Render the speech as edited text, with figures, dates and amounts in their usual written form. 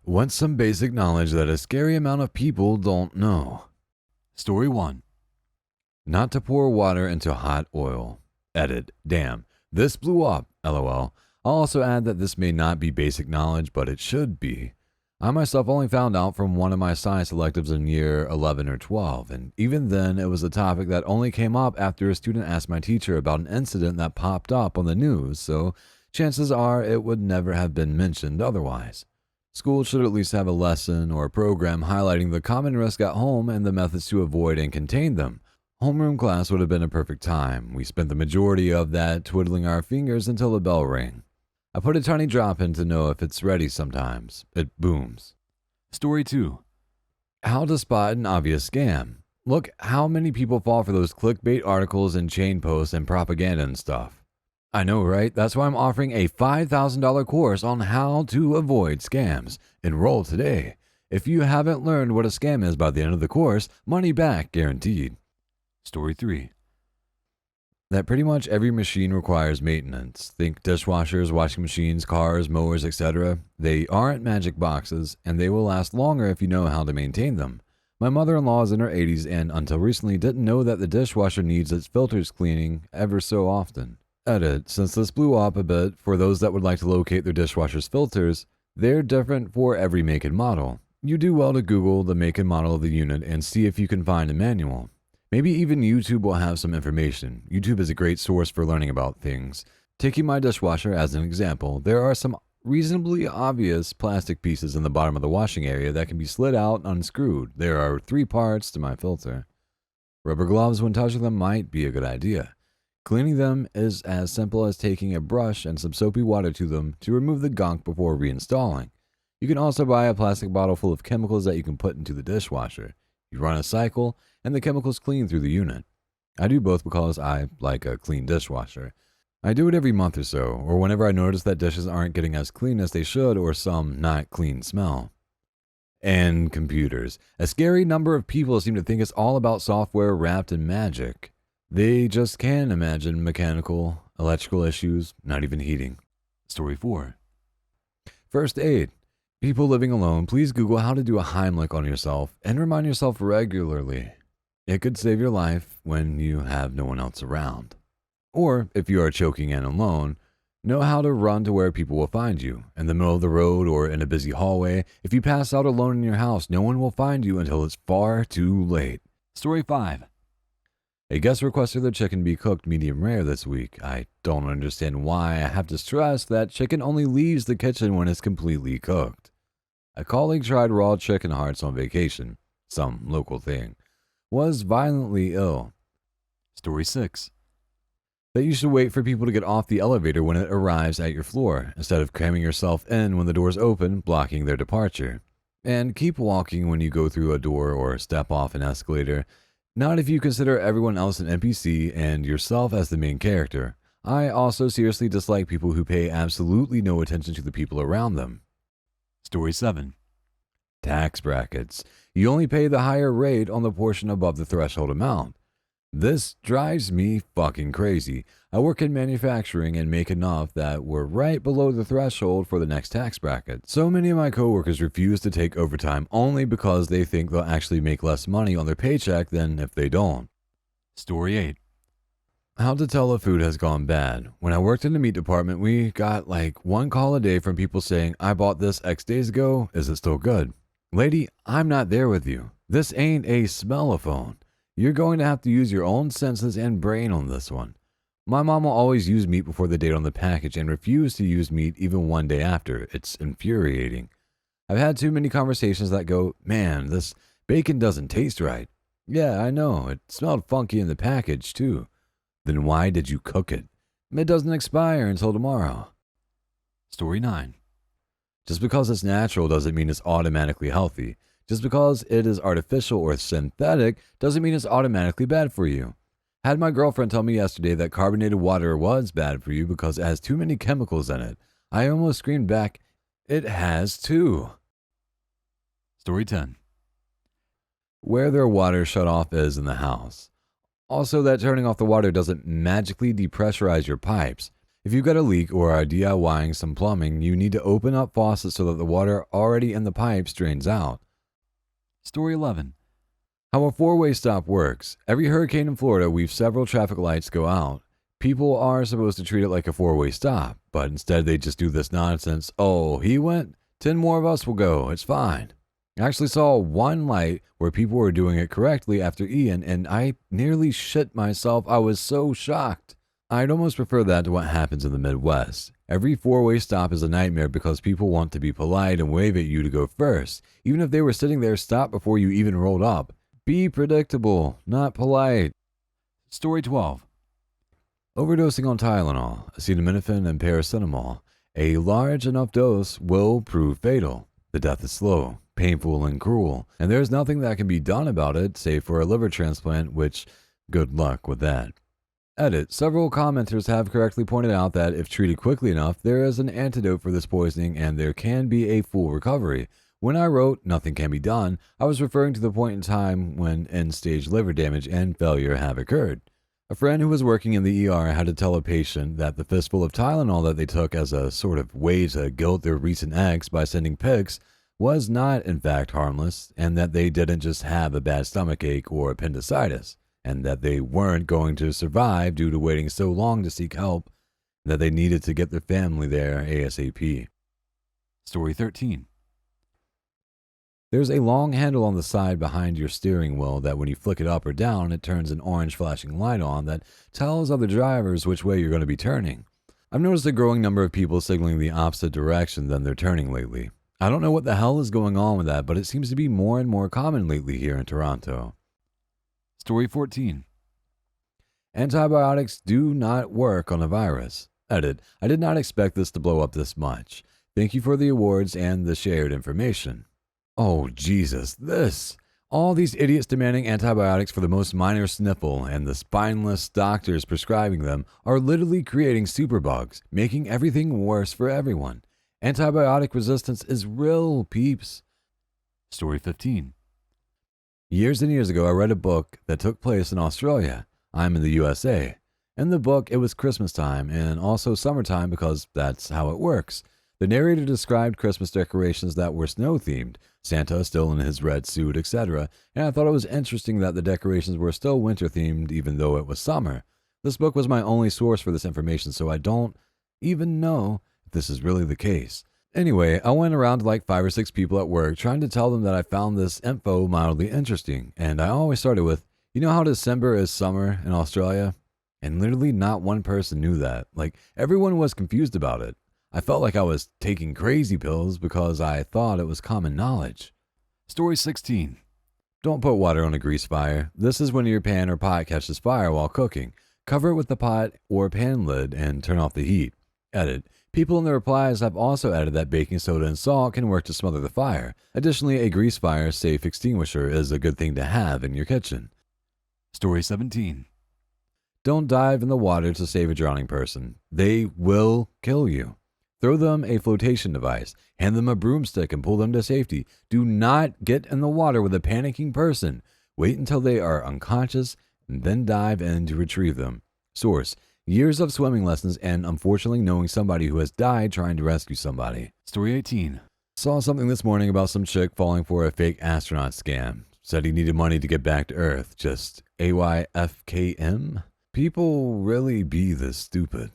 What's some basic knowledge that a scary amount of people don't know? Story 1. Not to pour water into hot oil. Edit. Damn. This blew up. LOL. I'll also add that this may not be basic knowledge, but it should be. I myself only found out from one of my science electives in year 11 or 12, and even then it was a topic that only came up after a student asked my teacher about an incident that popped up on the news, so chances are it would never have been mentioned otherwise. School should at least have a lesson or a program highlighting the common risk at home and the methods to avoid and contain them. Homeroom class would have been a perfect time. We spent the majority of that twiddling our fingers until the bell rang. I put a tiny drop in to know if it's ready sometimes. It booms. Story 2. How to spot an obvious scam. Look how many people fall for those clickbait articles and chain posts and propaganda and stuff. I know, right? That's why I'm offering a $5,000 course on how to avoid scams. Enroll today. If you haven't learned what a scam is by the end of the course, money back guaranteed. Story 3. That pretty much every machine requires maintenance. Think dishwashers, washing machines, cars, mowers, etc. They aren't magic boxes, and they will last longer if you know how to maintain them. My mother-in-law is in her 80s and until recently didn't know that the dishwasher needs its filters cleaning ever so often. Edit. Since this blew up a bit, for those that would like to locate their dishwasher's filters, they're different for every make and model. You do well to Google the make and model of the unit and see if you can find a manual. Maybe even YouTube will have some information. YouTube is a great source for learning about things. Taking my dishwasher as an example, there are some reasonably obvious plastic pieces in the bottom of the washing area that can be slid out and unscrewed. There are 3 parts to my filter. Rubber gloves when touching them might be a good idea. Cleaning them is as simple as taking a brush and some soapy water to them to remove the gunk before reinstalling. You can also buy a plastic bottle full of chemicals that you can put into the dishwasher. You run a cycle, and the chemicals clean through the unit. I do both because I like a clean dishwasher. I do it every month or so, or whenever I notice that dishes aren't getting as clean as they should or some not clean smell. And computers. A scary number of people seem to think it's all about software wrapped in magic. They just can't imagine mechanical, electrical issues, not even heating. Story 4. First aid. People living alone, please Google how to do a Heimlich on yourself and remind yourself regularly. It could save your life when you have no one else around. Or, if you are choking and alone, know how to run to where people will find you. In the middle of the road or in a busy hallway, if you pass out alone in your house, no one will find you until it's far too late. Story 5. A guest requested their chicken be cooked medium rare this week. I don't understand why I have to stress that chicken only leaves the kitchen when it's completely cooked. A colleague tried raw chicken hearts on vacation, some local thing, was violently ill. Story 6. That you should wait for people to get off the elevator when it arrives at your floor, instead of cramming yourself in when the doors open, blocking their departure. And keep walking when you go through a door or step off an escalator. Not if you consider everyone else an NPC and yourself as the main character. I also seriously dislike people who pay absolutely no attention to the people around them. Story 7. Tax brackets. You only pay the higher rate on the portion above the threshold amount. This drives me fucking crazy. I work in manufacturing and make enough that we're right below the threshold for the next tax bracket. So many of my coworkers refuse to take overtime only because they think they'll actually make less money on their paycheck than if they don't. Story 8. How to tell if food has gone bad. When I worked in the meat department, we got like 1 call a day from people saying, I bought this X days ago, is it still good? Lady, I'm not there with you. This ain't a smell-o-phone. You're going to have to use your own senses and brain on this one. My mom will always use meat before the date on the package and refuse to use meat even 1 day after. It's infuriating. I've had too many conversations that go, man, this bacon doesn't taste right. Yeah, I know. It smelled funky in the package, too. Then why did you cook it? It doesn't expire until tomorrow. Story 9. Just because it's natural doesn't mean it's automatically healthy. Just because it is artificial or synthetic doesn't mean it's automatically bad for you. Had my girlfriend tell me yesterday that carbonated water was bad for you because it has too many chemicals in it, I almost screamed back, it has too. Story 10. Where their water shut-off is in the house. Also, that turning off the water doesn't magically depressurize your pipes. If you've got a leak or are DIYing some plumbing, you need to open up faucets so that the water already in the pipes drains out. Story 11. How a four-way stop works. Every hurricane in Florida, we've several traffic lights go out. People are supposed to treat it like a four-way stop, but instead they just do this nonsense. Oh, he went? 10 more of us will go. It's fine. I actually saw one light where people were doing it correctly after Ian, and I nearly shit myself. I was so shocked. I'd almost prefer that to what happens in the Midwest. Every four-way stop is a nightmare because people want to be polite and wave at you to go first. Even if they were sitting there, stop before you even rolled up. Be predictable, not polite. Story 12. Overdosing on Tylenol, acetaminophen, and paracetamol. A large enough dose will prove fatal. The death is slow, painful, and cruel, and there's nothing that can be done about it save for a liver transplant, which, good luck with that. Edit. Several commenters have correctly pointed out that if treated quickly enough, there is an antidote for this poisoning and there can be a full recovery. When I wrote, nothing can be done, I was referring to the point in time when end-stage liver damage and failure have occurred. A friend who was working in the ER had to tell a patient that the fistful of Tylenol that they took as a sort of way to guilt their recent ex by sending pics was not in fact harmless, and that they didn't just have a bad stomachache or appendicitis, and that they weren't going to survive due to waiting so long to seek help, that they needed to get their family there ASAP. Story 13. There's a long handle on the side behind your steering wheel that when you flick it up or down, it turns an orange flashing light on that tells other drivers which way you're going to be turning. I've noticed a growing number of people signaling the opposite direction than they're turning lately. I don't know what the hell is going on with that, but it seems to be more and more common lately here in Toronto. Story 14. Antibiotics do not work on a virus. Edit. I did not expect this to blow up this much. Thank you for the awards and the shared information. Oh, Jesus, this. All these idiots demanding antibiotics for the most minor sniffle and the spineless doctors prescribing them are literally creating superbugs, making everything worse for everyone. Antibiotic resistance is real, peeps. Story 15. Years and years ago, I read a book that took place in Australia. I'm in the USA. In the book, it was Christmas time and also summertime because that's how it works. The narrator described Christmas decorations that were snow-themed, Santa still in his red suit, etc., and I thought it was interesting that the decorations were still winter-themed even though it was summer. This book was my only source for this information, so I don't even know if this is really the case. Anyway, I went around to like 5 or 6 people at work trying to tell them that I found this info mildly interesting, and I always started with, you know how December is summer in Australia? And literally not one person knew that. Like, everyone was confused about it. I felt like I was taking crazy pills because I thought it was common knowledge. Story 16. Don't put water on a grease fire. This is when your pan or pot catches fire while cooking. Cover it with the pot or pan lid and turn off the heat. Edit. People in the replies have also added that baking soda and salt can work to smother the fire. Additionally, a grease fire safe extinguisher is a good thing to have in your kitchen. Story 17. Don't dive in the water to save a drowning person. They will kill you. Throw them a flotation device, hand them a broomstick and pull them to safety. Do not get in the water with a panicking person. Wait until they are unconscious and then dive in to retrieve them. Source: years of swimming lessons and unfortunately knowing somebody who has died trying to rescue somebody. Story 18. Saw something this morning about some chick falling for a fake astronaut scam. Said he needed money to get back to Earth. Just AYFKM? People really be this stupid.